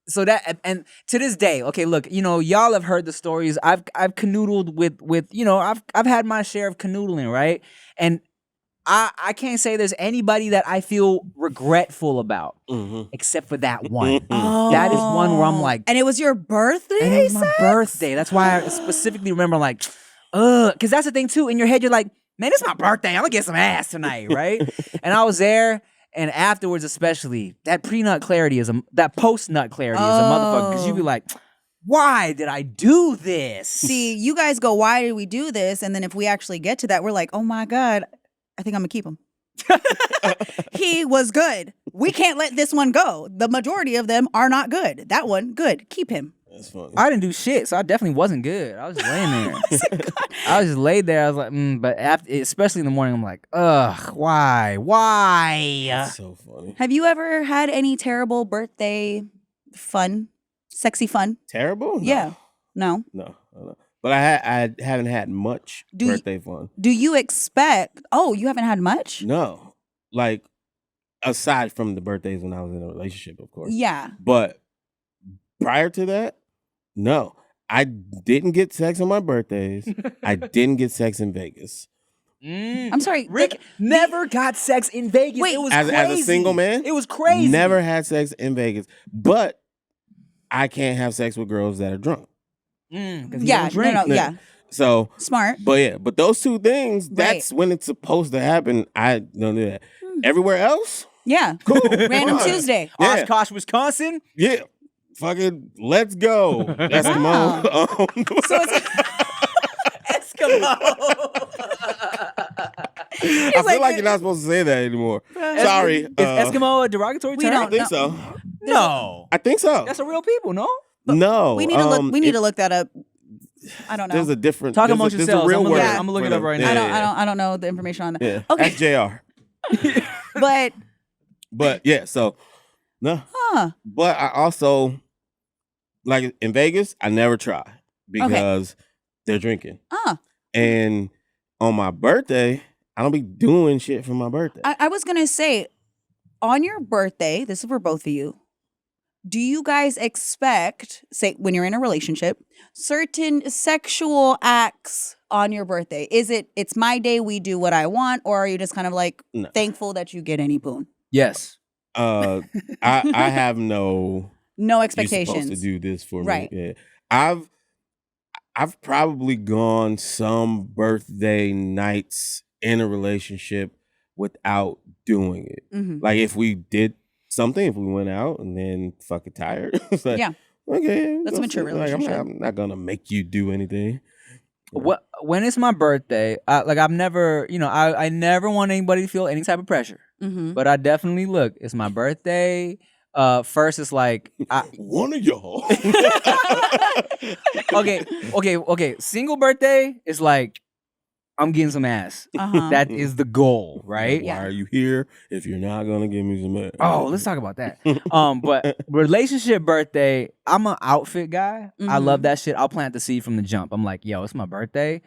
so that, and to this day, okay, look, y'all have heard the stories. I've canoodled with I've had my share of canoodling, right? And I can't say there's anybody that I feel regretful about except for that one. Oh. That is one where I'm like, And it was your birthday? and it was my Seth? birthday. That's why I specifically remember, like, because that's the thing too. In your head, you're like, man, it's my birthday. I'm gonna get some ass tonight, right? And I was there, and afterwards, especially that pre-nut clarity that post-nut clarity is a motherfucker. Because you be like, why did I do this? See, you guys go, why did we do this? And then if we actually get to that, we're like, oh my God, I think I'm gonna keep him. He was good. We can't let this one go. The majority of them are not good. That one, good. Keep him. That's funny. I didn't do shit, so I definitely wasn't good. I was just laying there. I was just laid there. I was like, but after, especially in the morning, I'm like, ugh, why? That's so funny. Have you ever had any terrible birthday fun? Sexy fun? Terrible? No. Yeah. No. No. But I haven't had much birthday fun. Do you expect? Oh, you haven't had much? No. Like, aside from the birthdays when I was in a relationship, of course. Yeah. But prior to that, no. I didn't get sex on my birthdays. I didn't get sex in Vegas. I'm sorry, Rick never got sex in Vegas. Wait. It was As crazy. a single man? It was crazy. Never had sex in Vegas. But I can't have sex with girls that are drunk. 'Cause he Yeah. don't drink. No. Yeah. So, Smart. but those two things, that's when it's supposed to happen. I don't do that. Everywhere else, Yeah. cool. Random fine. Tuesday. Yeah. Oshkosh, Wisconsin. Yeah. Fucking let's go. Eskimo. So it's I feel like you're not supposed to say that anymore. Sorry. Is Eskimo a derogatory we term? don't I think so. No. I think so. That's a real people, no? No. we need to look. We need to look that up. I don't know. There's a different. Talk there's amongst there's yourselves. a real I'm gonna word. look- I'm gonna look for it up them. right Yeah, now. I don't know the information on that. Yeah. Okay. Ask JR. But But yeah, so no. But I also like in Vegas, I never try because they're drinking. And on my birthday, I don't be doing shit for my birthday. I was gonna say, on your birthday, this is for both of you. Do you guys expect, say, when you're in a relationship, certain sexual acts on your birthday? Is it's my day, we do what I want, or are you just kind of like thankful that you get any boon? Yes. I have no No You're expectations. supposed to do this for Right. me. Yeah. I've probably gone some birthday nights in a relationship without doing it. Mhm. Like if we did something, if we went out and then fucking tired, it's like, Yeah. okay, That's a go mature sit. Like, relationship. I'm not gonna make you do anything. When it's my birthday, I've never, I never want anybody to feel any type of pressure. Mhm. But I definitely look. It's my birthday. First, it's like One of y'all. okay. Single birthday is like I'm getting some ass. Uh-huh. That is the goal, right? Why are you here if you're not gonna give me some ass? Oh, let's talk about that. But relationship birthday, I'm an outfit guy. I Mhm. love that shit. I'll plant the seed from the jump. I'm like, yo, it's my birthday.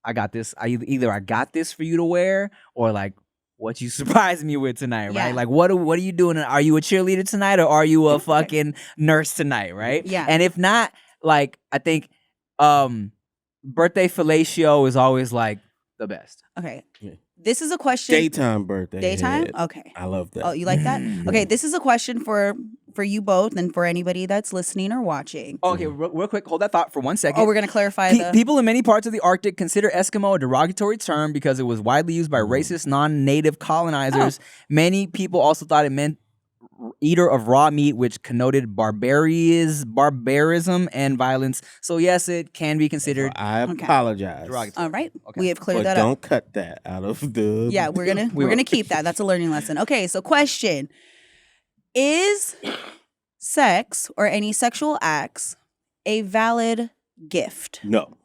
I got this. Either I got this for you to wear, or like what you surprised me with tonight, right? Yeah. Like, what are you doing? Are you a cheerleader tonight, or are you a fucking nurse tonight, right? Yeah. And if not, like, I think birthday fellatio is always like the best. Okay. Yeah. This is a question. Daytime birthday. Daytime? head. Okay. I love that. Oh, you like that? Okay, this is a question for you both and for anybody that's listening or watching. Okay, real quick, hold that thought for 1 second. Oh, we're going to clarify the... People in many parts of the Arctic consider Eskimo a derogatory term because it was widely used by racist non-native colonizers. Many people also thought it meant eater of raw meat, which connoted barbarism and violence. So yes, it can be considered I apologize. derogatory. All right. Okay. We have cleared But that up. don't cut that out of the... Yeah, we're gonna keep that. That's a learning lesson. Okay, so question: is sex or any sexual acts a valid gift? No.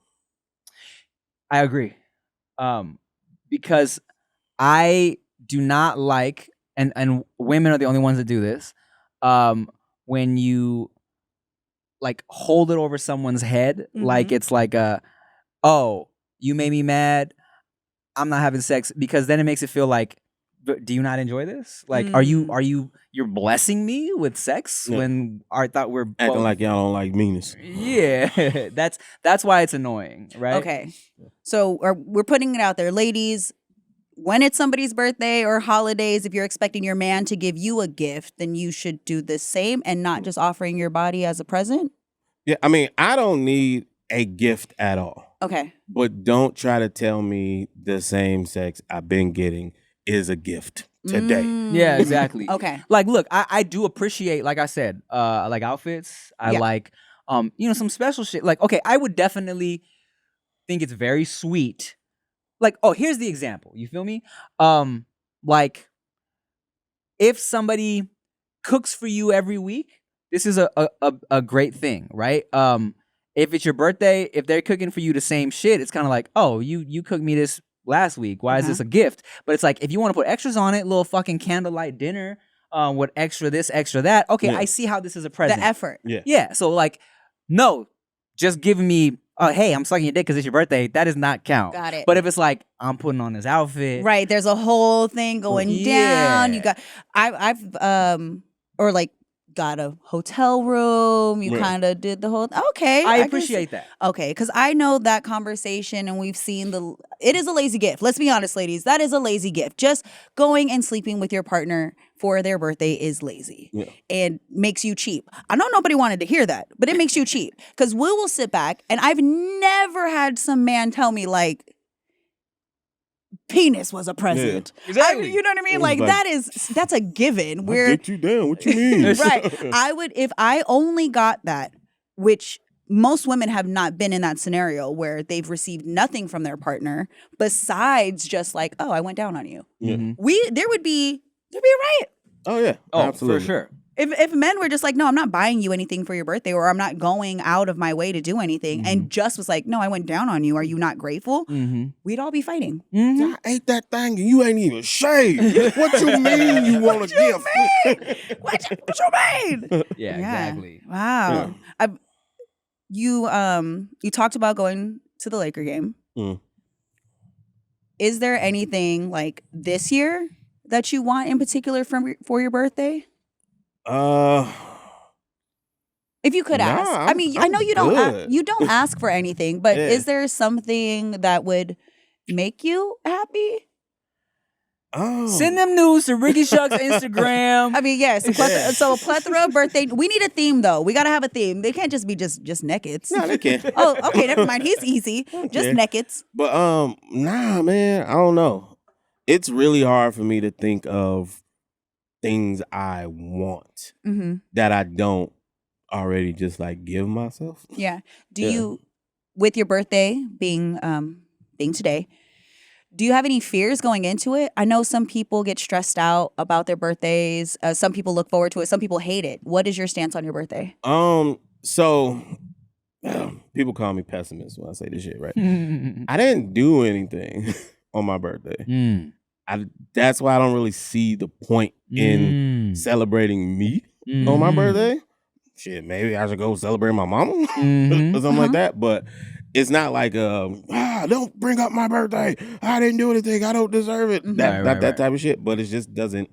I agree. Because I do not like, and women are the only ones that do this, when you like hold it over someone's head, like it's like oh, you made me mad, I'm not having sex, because then it makes it feel like, do you not enjoy this? Like, you're blessing me with sex when I thought we're Acting like y'all don't like meanness. Yeah, that's why it's annoying, right? Okay, so we're putting it out there, ladies. When it's somebody's birthday or holidays, if you're expecting your man to give you a gift, then you should do the same and not just offering your body as a present. Yeah, I mean, I don't need a gift at all. Okay. But don't try to tell me the same sex I've been getting is a gift today. Yeah, exactly. Okay. Like, look, I do appreciate, like I said, like outfits. I like, some special shit. Like, okay, I would definitely think it's very sweet. Like, oh, here's the example. You feel me? Like, if somebody cooks for you every week, this is a great thing, right? If it's your birthday, if they're cooking for you the same shit, it's kind of like, oh, you cooked me this last week. Why is this a gift? But it's like, if you want to put extras on it, little fucking candlelight dinner, with extra this, extra that. Okay, I see how this is a present. The effort. Yeah. So like, no, just giving me, hey, I'm sucking your dick because it's your birthday. That does not count. Got it. But if it's like, I'm putting on this outfit, Right. There's a whole thing going down. You got, I've or like got a hotel room. You kind of did the whole, okay. I appreciate that. Okay. Cause I know that conversation and we've seen it is a lazy gift. Let's be honest, ladies. That is a lazy gift. Just going and sleeping with your partner for their birthday is lazy and makes you cheap. I know nobody wanted to hear that, but it makes you cheap. Cause we will sit back and I've never had some man tell me like, penis was a present. Yeah. Exactly. You know what I mean? Like that's a given. We're dick you down. What you mean? Right. I would, if I only got that, which most women have not been in that scenario where they've received nothing from their partner besides just like, oh, I went down on you. There'd be a riot. Oh yeah. Oh, absolutely. for sure. If men were just like, no, I'm not buying you anything for your birthday, or I'm not going out of my way to do anything, and just was like, no, I went down on you. Are you not grateful? We'd all be fighting. I ate that thing and you ain't even shaved. What you mean you want a gift? What you mean? Yeah, exactly. Wow. Yeah. You talked about going to the Laker game. Is there anything like this year that you want in particular for your birthday? If you could ask. I mean, I know you don't ask for anything, but is there something that would make you happy? Oh. Send them news to Ricky Shucks Instagram. I mean, yes. So a plethora of birthday. We need a theme though. We gotta have a theme. They can't just be just neckets. No, they can't. Oh, okay, never mind. He's easy. Just neckets. But nah, man, I don't know. It's really hard for me to think of things I want that I don't already just like give myself. Yeah. Do you, with your birthday being today, do you have any fears going into it? I know some people get stressed out about their birthdays. Some people look forward to it. Some people hate it. What is your stance on your birthday? So people call me pessimist when I say this shit, right? I didn't do anything on my birthday. That's why I don't really see the point in celebrating me on my birthday. Shit, maybe I should go celebrate my mama or something like that. But it's not like don't bring up my birthday. I didn't do anything. I don't deserve it. That type of shit. But it just doesn't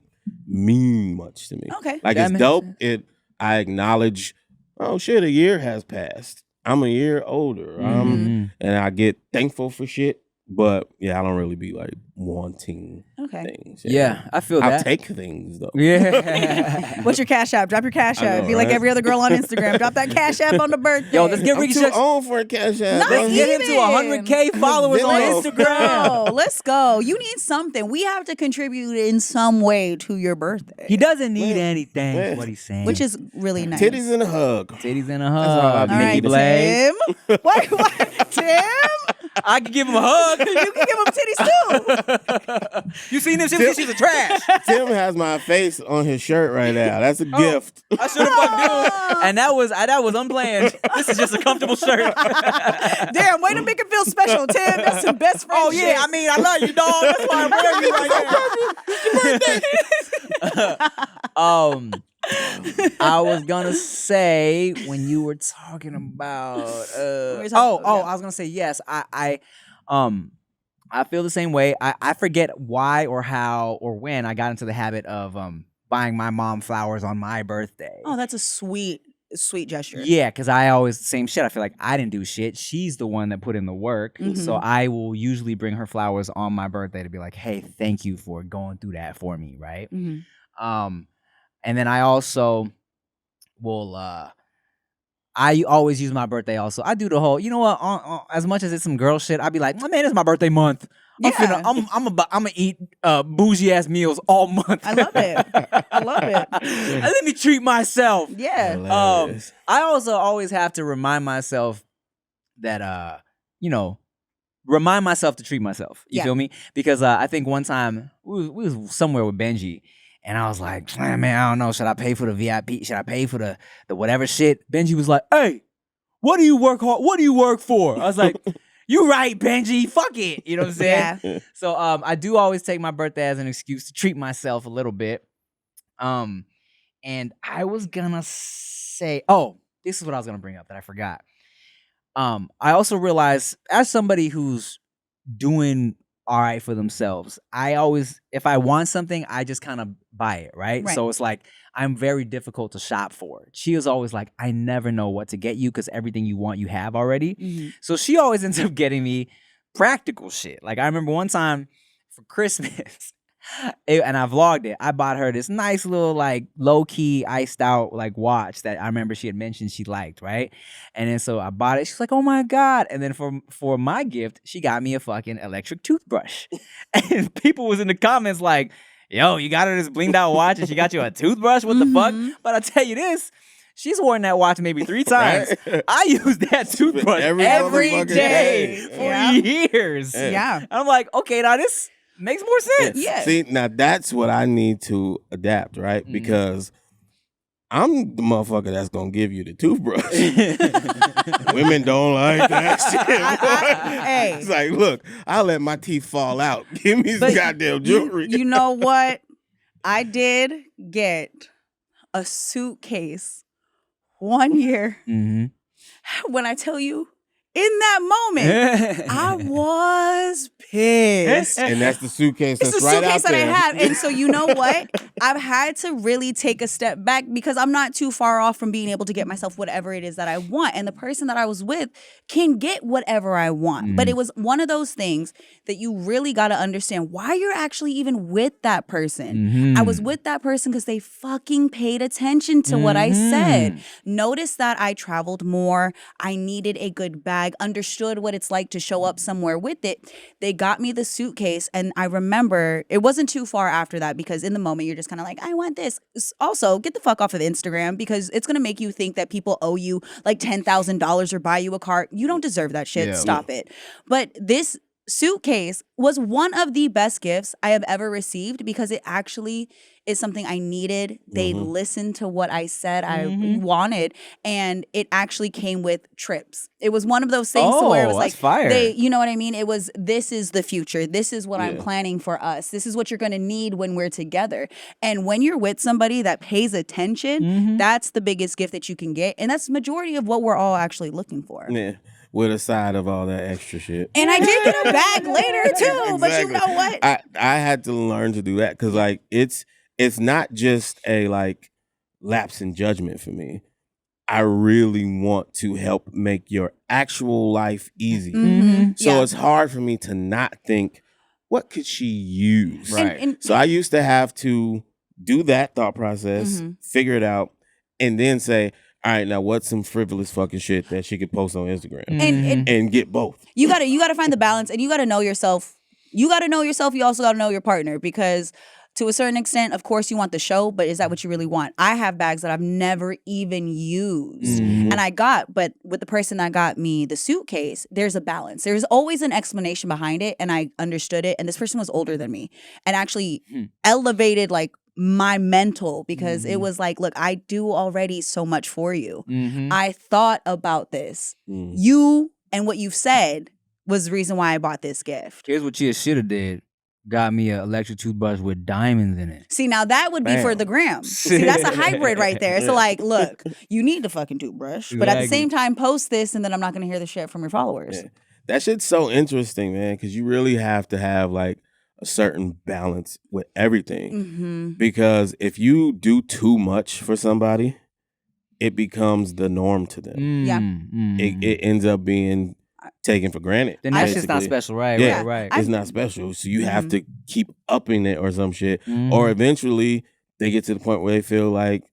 mean much to me. Okay. Like That it's makes dope. sense. I acknowledge, oh shit, a year has passed. I'm a year older. And I get thankful for shit. But yeah, I don't really be like wanting things. Yeah, I feel that. I'll take things though. Yeah. What's your cash app? Drop your cash I app. know, Be like right? every other girl on Instagram. Drop that cash app on the birthday. Yo, let's get I'm Ricky too Shucks. old for a cash app. Not bro. Let's get him to even. 100K followers on Venmo. Instagram. Let's go. You need something. We have to contribute in some way to your birthday. He doesn't need Man. anything. Man. Is what he's saying. Which is really nice. Titties and a hug. titties and a all I hug. need. All Nikki right, Blades. Tim. What? Tim? I can give him a hug. You can give him titties too. You seen them? She's a trash. Tim has my face on his shirt right now. That's a gift. I should have fucked dude. And that was unplanned. This is just a comfortable shirt. Damn, way to make it feel special, Tim. That's some best friend Oh yeah, shit. I mean I love you, dog. That's why I'm wearing you right now. I was gonna say when you were talking about I was gonna say yes. I feel the same way. I forget why or how or when I got into the habit of buying my mom flowers on my birthday. Oh, that's a sweet gesture. Yeah, because I always same shit. I feel like I didn't do shit. She's the one that put in the work. So I will usually bring her flowers on my birthday to be like, hey, thank you for going through that for me, right? And then I also will I always use my birthday also. I do the whole, you know what, as much as it's some girl shit, I'd be like, man, it's my birthday month. I'm gonna eat bougie ass meals all month. I love it. And let me treat myself. Yeah. Hilarious. I also always have to remind myself that remind myself to treat myself. You feel me? Because I think one time we was somewhere with Benji. And I was like, man, I don't know. Should I pay for the VIP? Should I pay for the whatever shit? Benji was like, hey, what do you work hard? What do you work for? I was like, you right, Benji. Fuck it. You know what I'm saying? Yeah. So I do always take my birthday as an excuse to treat myself a little bit. And I was gonna say, this is what I was gonna bring up that I forgot. I also realized as somebody who's doing all right for themselves, I always, if I want something, I just kind of buy it, right? So it's like I'm very difficult to shop for. She is always like, I never know what to get you because everything you want, you have already. So she always ends up getting me practical shit. Like I remember one time for Christmas, and I vlogged it, I bought her this nice little like low-key iced out like watch that I remember she had mentioned she liked, right? And then so I bought it. She's like, oh my God. And then for my gift, she got me a fucking electric toothbrush. And people was in the comments like, yo, you got her this blinged out watch and she got you a toothbrush? What the fuck? But I tell you this, she's worn that watch maybe 3 times. I use that toothbrush every day for years. Yeah. And I'm like, okay, now this makes more sense. Yeah. See, now that's what I need to adapt, right? Because I'm the motherfucker that's gonna give you the toothbrush. Women don't like that shit. Hey. It's like, look, I'll let my teeth fall out. Give me some goddamn jewelry. You know what? I did get a suitcase one year. When I tell you, in that moment, I was pissed. And that's the suitcase It's that's the right suitcase out that there. I have. And so you know what? I've had to really take a step back because I'm not too far off from being able to get myself whatever it is that I want. And the person that I was with can get whatever I want. But it was one of those things that you really got to understand why you're actually even with that person. I was with that person because they fucking paid attention to what I said. Notice that I traveled more. I needed a good bag. Understood what it's like to show up somewhere with it. They got me the suitcase, and I remember it wasn't too far after that because in the moment you're just kind of like, I want this. Also, get the fuck off of Instagram because it's gonna make you think that people owe you like $10,000 or buy you a car. You don't deserve that shit. Stop it. But this suitcase was one of the best gifts I have ever received because it actually is something I needed. They listened to what I said I wanted, and it actually came with trips. It was one of those things to where it was like, fire. you know what I mean? It was, this is the future. This is what I'm planning for us. This is what you're going to need when we're together. And when you're with somebody that pays attention, that's the biggest gift that you can get. And that's the majority of what we're all actually looking for. Yeah. with a side of all that extra shit. And I did get a bag later too, but you know what? I had to learn to do that because like it's not just a like lapse in judgment for me. I really want to help make your actual life easy. So it's hard for me to not think, what could she use? Right. So I used to have to do that thought process, figure it out, and then say, all right, now what's some frivolous fucking shit that she could post on Instagram and get both? You gotta find the balance, and you gotta know yourself. You gotta know yourself. You also gotta know your partner, because to a certain extent, of course, you want the show, but is that what you really want? I have bags that I've never even used. And but with the person that got me the suitcase, there's a balance. There's always an explanation behind it, and I understood it. And this person was older than me and actually elevated like my mental, because it was like, look, I do already so much for you. I thought about this. You and what you've said was the reason why I bought this gift. Here's what Chia should have did. Got me an electric toothbrush with diamonds in it. See, now that would be for the gram. See, that's a hybrid right there. So like, look, you need the fucking toothbrush, but at the same time, post this, and then I'm not going to hear the shit from your followers. Yeah. That shit's so interesting, man, because you really have to have like a certain balance with everything. Because if you do too much for somebody, it becomes the norm to them. It ends up being taken for granted. Then that shit's not special, right? Yeah, right. It's not special. So you have to keep upping it or some shit. Or eventually they get to the point where they feel like,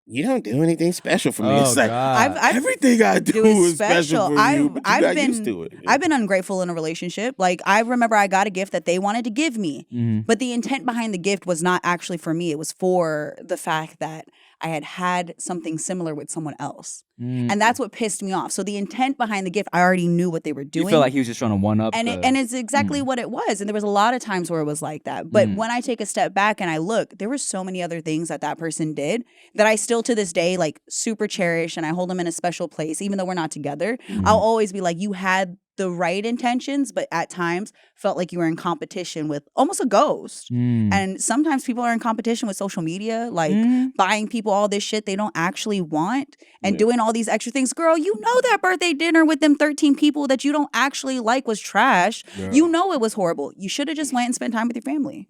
you don't do anything special for me. Oh, it's like, God. everything I do is special for you, but you I've got been used to it. I've been ungrateful in a relationship. Like, I remember I got a gift that they wanted to give me, but the intent behind the gift was not actually for me. It was for the fact that I had something similar with someone else. And that's what pissed me off. So the intent behind the gift, I already knew what they were doing. You feel like he was just trying to one up. And it's exactly what it was. And there was a lot of times where it was like that. But when I take a step back and I look, there were so many other things that person did that I still to this day like super cherish, and I hold them in a special place. Even though we're not together, I'll always be like, you had the right intentions, but at times felt like you were in competition with almost a ghost. And sometimes people are in competition with social media, like buying people all this shit they don't actually want and doing all these extra things. Girl, you know that birthday dinner with them 13 people that you don't actually like was trash. Yeah. You know it was horrible. You should have just went and spent time with your family.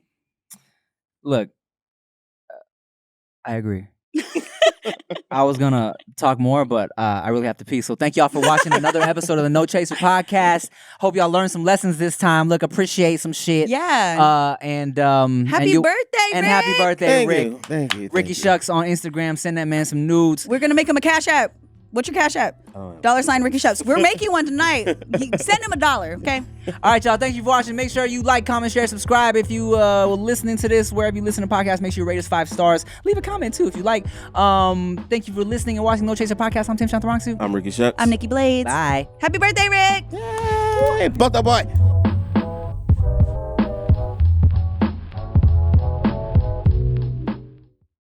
Look, I agree. I was gonna talk more, but I really have to pee. So thank y'all for watching another episode of the No Chaser podcast. Hope y'all learned some lessons this time. Look, appreciate some shit. Yeah. Happy birthday, and Rick. happy birthday, Rick. Thank you. Ricky Shucks on Instagram. Send that man some nudes. We're gonna make him a Cash App. What's your Cash App? $sign Ricky Shucks. We're making one tonight. Send him $1, okay? All right, y'all. Thank you for watching. Make sure you like, comment, share, subscribe. If you were listening to this, wherever you listen to podcasts, make sure you rate us 5 stars. Leave a comment, too, if you like. Thank you for listening and watching No Chaser Podcast. I'm Tim Chantarangsu. I'm Ricky Shucks. I'm Nikki Blades. Bye. Happy birthday, Rick. Yay, butter boy.